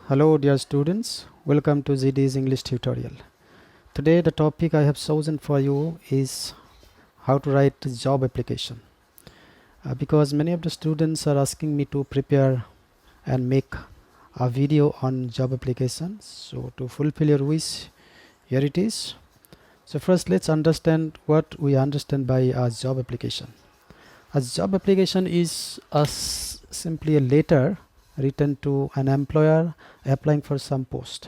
Hello dear students, welcome to ZD's English tutorial. Today the topic I have chosen for you is how to write a job application. Because many of the students are asking me to prepare and make a video on job applications. So to fulfill your wish, here it is. So first let's understand what we understand by a job application. A job application is simply a letter written to an employer applying for some post.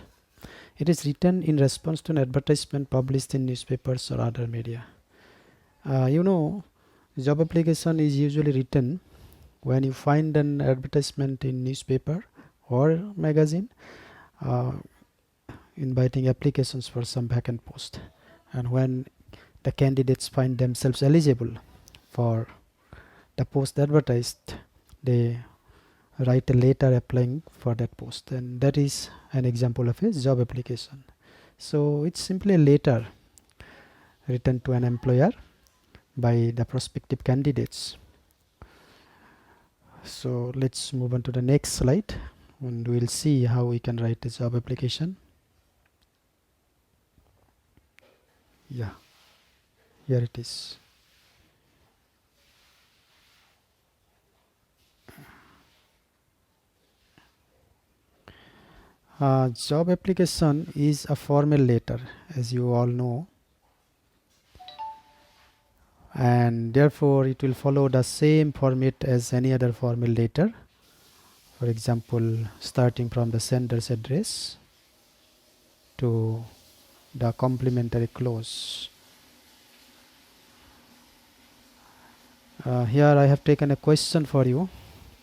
It is written in response to an advertisement published in newspapers or other media. Job application is usually written when you find an advertisement in newspaper or magazine uh, inviting applications for some vacant post, and when the candidates find themselves eligible for the post advertised, they write a letter applying for that post, and that is an example of a job application. So it's simply a letter written to an employer by the prospective candidates. So let's move on to the next slide and we'll see how we can write a job application. Yeah, here it is. Job application is a formal letter, as you all know, and therefore it will follow the same format as any other formal letter. For example, starting from the sender's address to the complementary clause. Here I have taken a question for you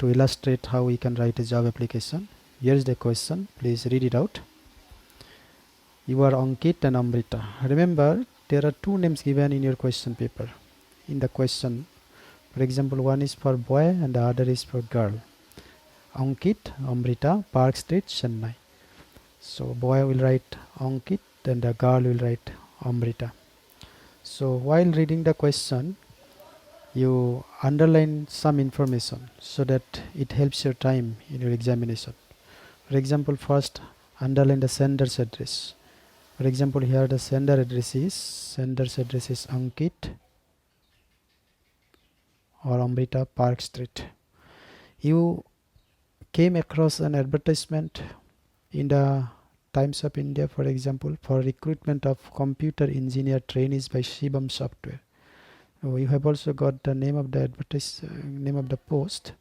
to illustrate how we can write a job application. Here is the question, please read it out. You are Ankit and Amrita. Remember, there are two names given in your question paper. In the question, for example, one is for boy and the other is for girl. Ankit, Amrita, Park Street, Chennai. So boy will write Ankit and the girl will write Amrita. So while reading the question, you underline some information so that it helps your time in your examination. For example, first underline the sender's address. For example, here the sender's address is Ankit or Amrita, Park Street. You came across an advertisement in the Times of India, for example, for recruitment of computer engineer trainees by Shivam Software. You have also got the name of the name of the post.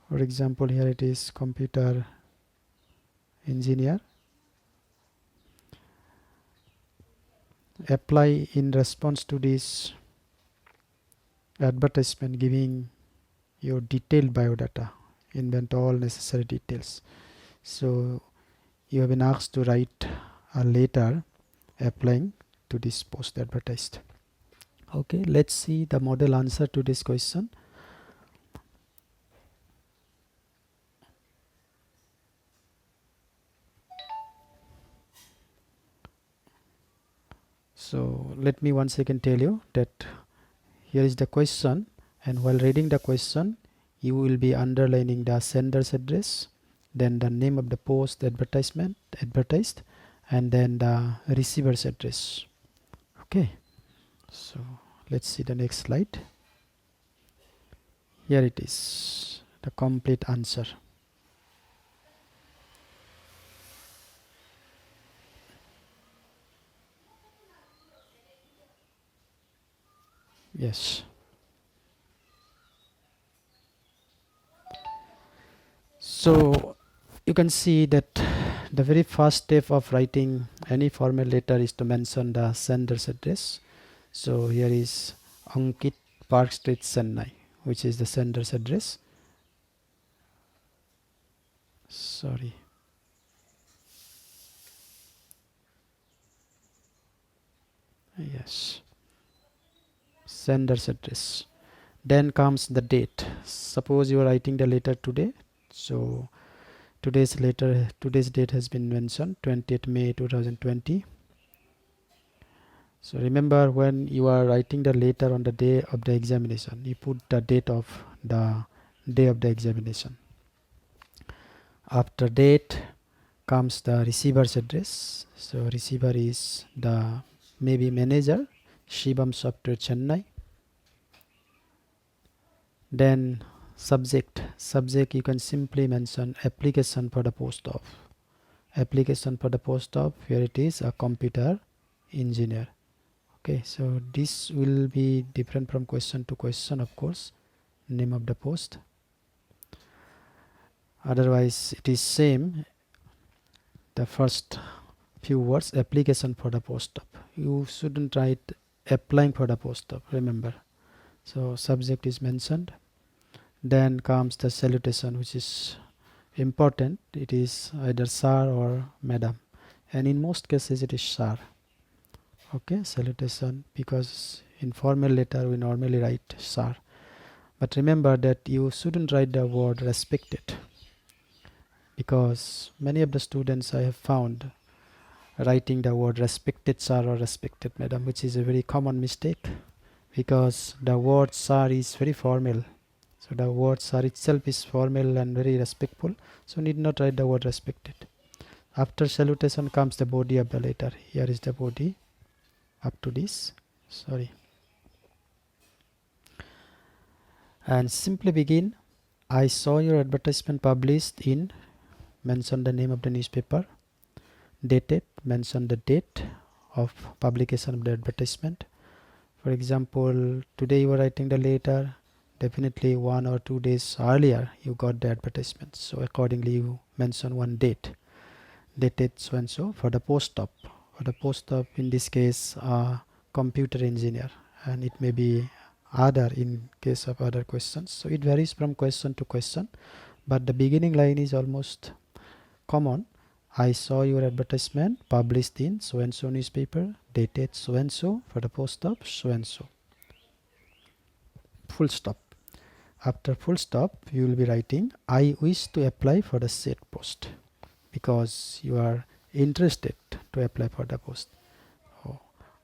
For example, here it is computer engineer. Apply in response to this advertisement, giving your detailed biodata, invent all necessary details. So you have been asked to write a letter applying to this post advertised. Okay, let's see the model answer to this question. So let me once again tell you that here is the question, and while reading the question you will be underlining the sender's address, then the name of the post advertised, and then the receiver's address. Okay, so let's see the next slide. Here it is, the complete answer. Yes. So you can see that the very first step of writing any formal letter is to mention the sender's address. So here is Ankit, Park Street, Chennai, which is the sender's address. Sorry. Yes. Sender's address. Then comes the date. Suppose you are writing the letter today. So today's date has been mentioned, 20th May 2020. So remember, when you are writing the letter on the day of the examination, you put the date of the day of the examination. After date, comes the receiver's address. So receiver is the maybe manager, Shivam Software Chennai. Then subject you can simply mention application for the post of. Application for the post of, here it is a computer engineer. Okay, so this will be different from question to question, of course, name of the post. Otherwise it is same, the first few words, application for the post of. You shouldn't write applying for the post of, remember. So subject is mentioned. Then comes the salutation, which is important. It is either sir or madam, and in most cases it is sir. Okay, salutation, because in formal letter we normally write sir, but remember that you shouldn't write the word respected, because many of the students I have found writing the word respected sir or respected madam, which is a very common mistake, because the word sir is very formal. So the word sir itself is formal and very respectful, so need not write the word respected. After salutation comes the body of the letter. Here is the body up to this, sorry, and simply begin. I saw your advertisement published in, mention the name of the newspaper, dated, mention the date of publication of the advertisement. For example, today you are writing the letter, definitely 1 or 2 days earlier you got the advertisement, so accordingly you mention one date, dated so and so. For the post op, in this case computer engineer, and it may be other in case of other questions, so it varies from question to question, but the beginning line is almost common. I saw your advertisement published in so and so newspaper, dated so and so, for the post op so and so, full stop. After full stop you will be writing I wish to apply for the said post, because you are interested to apply for the post,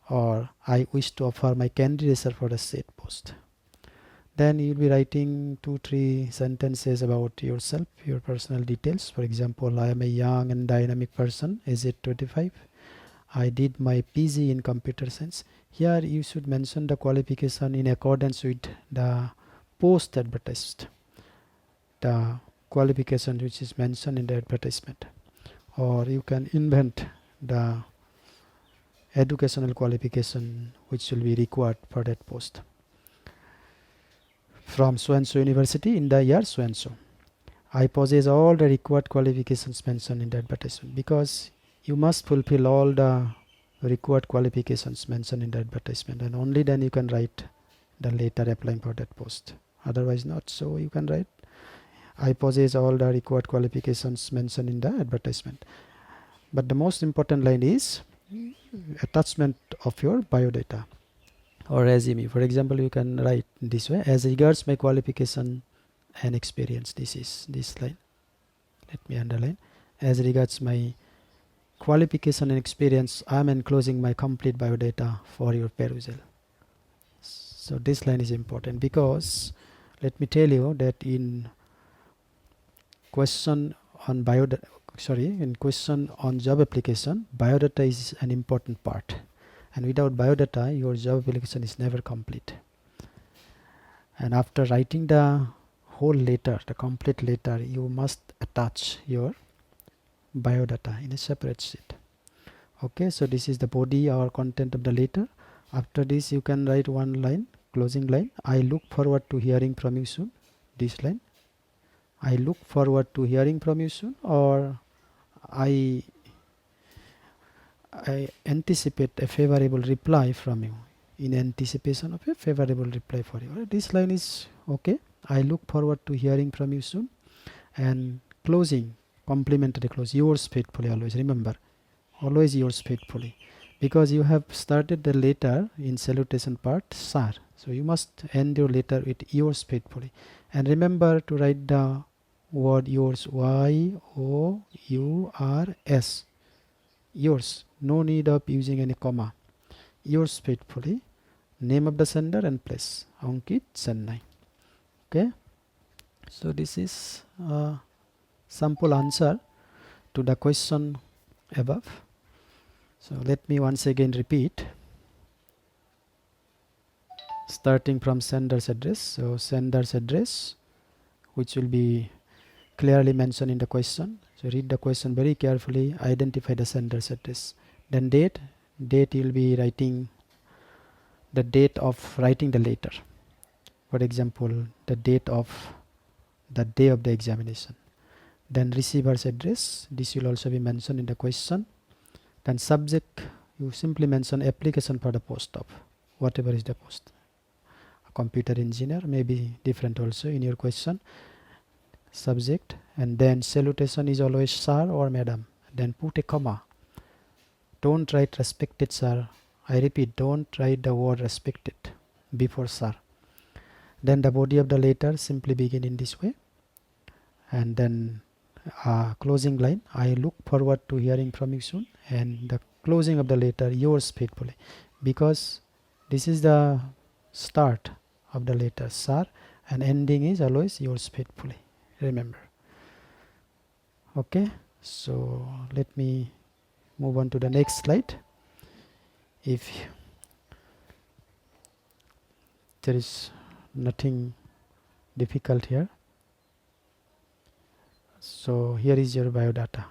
or I wish to offer my candidature for the said post. Then you will be writing 2-3 sentences about yourself, your personal details. For example, I am a young and dynamic person, aged 25. I did my PG in computer science. Here you should mention the qualification in accordance with the post advertised, the qualification which is mentioned in the advertisement, or you can invent the educational qualification which will be required for that post. From so and so university in the year so and so. I possess all the required qualifications mentioned in the advertisement, because you must fulfill all the required qualifications mentioned in the advertisement, and only then you can write the letter applying for that post, otherwise not. So you can write I possess all the required qualifications mentioned in the advertisement. But the most important line is attachment of your biodata or resume. For example, you can write this way: as regards my qualification and experience. This is this line. Let me underline. As regards my qualification and experience, I am enclosing my complete biodata for your perusal. So this line is important, because let me tell you that in question on question on job application, biodata is an important part, and without biodata your job application is never complete. And after writing the whole letter, the complete letter, you must attach your biodata in a separate sheet. Okay, so this is the body or content of the letter. After this you can write one line, closing line: I look forward to hearing from you soon. This line, I look forward to hearing from you soon, or I anticipate a favorable reply from you, in anticipation of a favorable reply for you. Right? This line is okay. I look forward to hearing from you soon. And closing, complimentary close, yours faithfully. Always remember, always yours faithfully, because you have started the letter in salutation part sir, so you must end your letter with yours faithfully. And remember to write the word yours, yours, yours, no need of using any comma. Yours faithfully, name of the sender and place, Ankit, Chennai. Okay, so this is sample answer to the question above. So let me once again repeat, starting from sender's address. So sender's address, which will be clearly mentioned in the question. So read the question very carefully, identify the sender's address. Then date you'll be writing the date of writing the letter. For example, the date of the day of the examination. Then receiver's address, this will also be mentioned in the question. Then subject, you simply mention application for the post of whatever is the post. A computer engineer may be different also in your question. Subject, and then salutation is always sir or madam. Then put a comma. Don't write respected sir. I repeat, don't write the word respected before sir. Then the body of the letter simply begin in this way. And then closing line, I look forward to hearing from you soon. And the closing of the letter, yours faithfully, because this is the start of the letter sir, and ending is always yours faithfully, remember. Okay, so let me move on to the next slide. If there is nothing difficult here, so here is your biodata,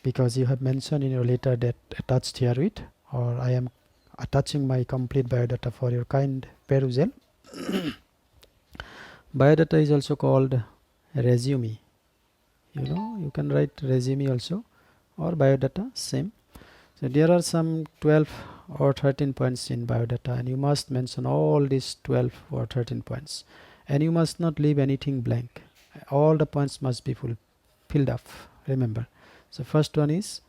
because you have mentioned in your letter that attached here with, or I am attaching my complete biodata for your kind perusal. Biodata is also called resume. You know, you can write resume also, or biodata, same. So there are some 12 or 13 points in biodata, and you must mention all these 12 or 13 points, and you must not leave anything blank. All the points must be filled up, remember. So first one is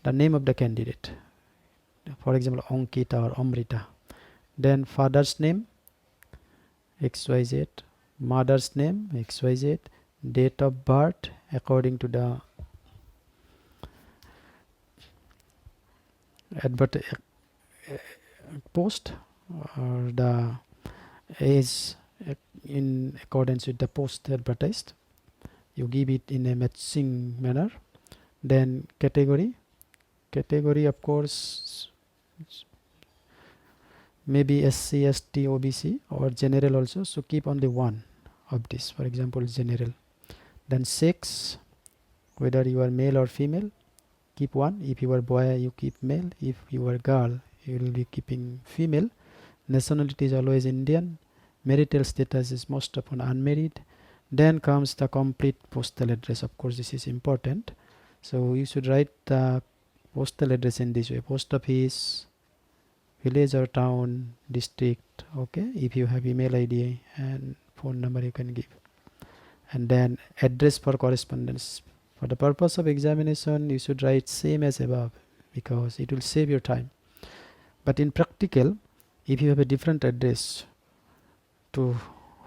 the name of the candidate, for example Ankita or Amrita. Then father's name XYZ, mother's name XYZ, date of birth according to the post, or the age in accordance with the post advertised, you give it in a matching manner. Then category of course maybe SC, ST, OBC or general also, so keep only one of this, for example general. Then sex, whether you are male or female, keep one. If you are boy, you keep male. If you are girl, you will be keeping female. Nationality is always Indian. Marital status is most often unmarried. Then comes the complete postal address. Of course this is important, so you should write the postal address in this way: post office, village or town, district. Okay, if you have email ID and phone number you can give. And then address for correspondence. For the purpose of examination you should write same as above, because it will save your time. But in practical, if you have a different address to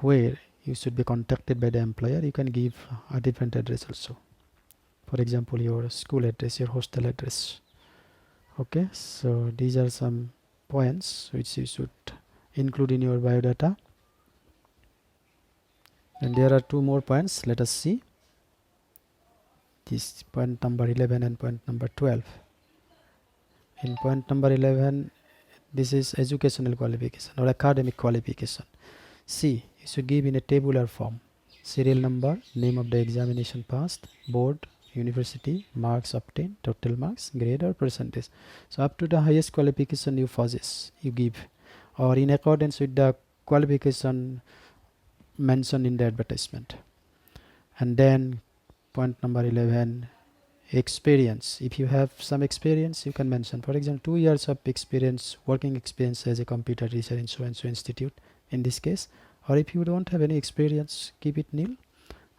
where you should be contacted by the employer, you can give a different address also. For example your school address, your hostel address. Okay, so these are some points which you should include in your biodata. And there are two more points, let us see. This point number 11 and point number 12. In point number 11, this is educational qualification or academic qualification. See, you should give in a tabular form: serial number, name of the examination passed, board, university, marks obtained, total marks, grade or percentage. So up to the highest qualification you possess, you give, or in accordance with the qualification mentioned in the advertisement. And then point number 11, experience. If you have some experience you can mention, for example 2 years of experience, working experience as a computer researcher in so and so institute in this case. Or if you don't have any experience, keep it nil.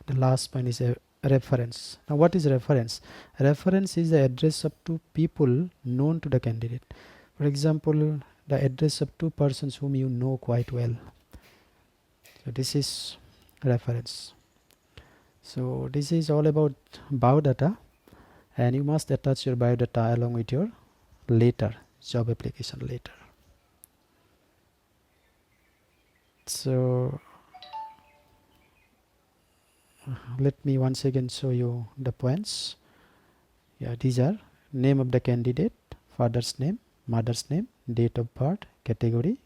The last point is a reference. Now what is reference? Reference is the address of two people known to the candidate. For example, the address of two persons whom you know quite well. So this is reference. So this is all about biodata, and you must attach your biodata along with your letter, job application letter. So let me once again show you the points. Yeah, these are name of the candidate, father's name, mother's name, date of birth, category,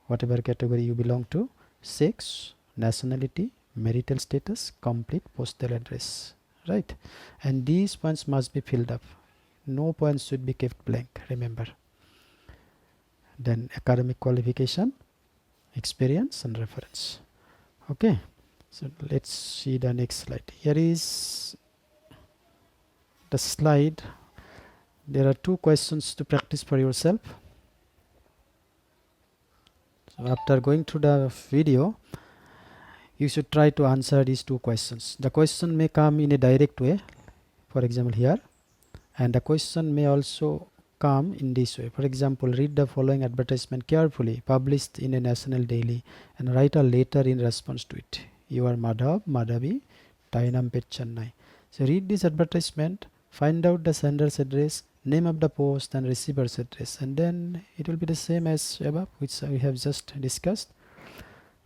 whatever category you belong to, sex, nationality, marital status, complete postal address, right? And these points must be filled up. No points should be kept blank, remember. Then academic qualification, experience and reference. Okay, so let's see the next slide. Here is the slide. There are 2 questions to practice for yourself. So after going through the video, you should try to answer these 2 questions. The question may come in a direct way, for example here, and the question may also come in this way. For example, read the following advertisement carefully, published in a national daily, and write a letter in response to it. You are Madhav, Madhavi, Tainampet, Chennai. So read this advertisement, find out the sender's address, name of the post and receiver's address, and then it will be the same as above, which we have just discussed.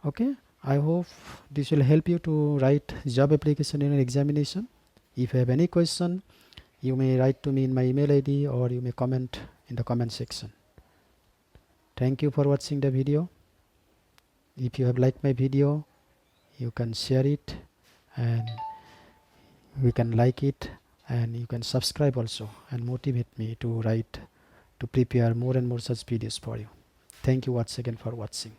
Okay, I hope this will help you to write job application in an examination. If you have any question, you may write to me in my email ID or you may comment in the comment section. Thank you for watching the video. If you have liked my video, you can share it and we can like it, and you can subscribe also and motivate me to prepare more and more such videos for you. Thank you once again for watching.